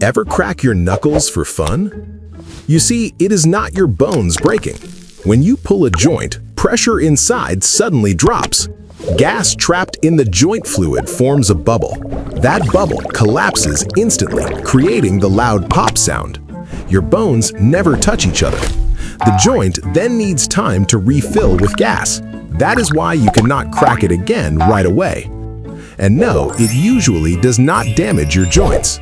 Ever crack your knuckles for fun? You see, it is not your bones breaking. When you pull a joint, pressure inside suddenly drops. Gas trapped in the joint fluid forms a bubble. That bubble collapses instantly, creating the loud pop sound. Your bones never touch each other. The joint then needs time to refill with gas. That is why you cannot crack it again right away. And no, it usually does not damage your joints.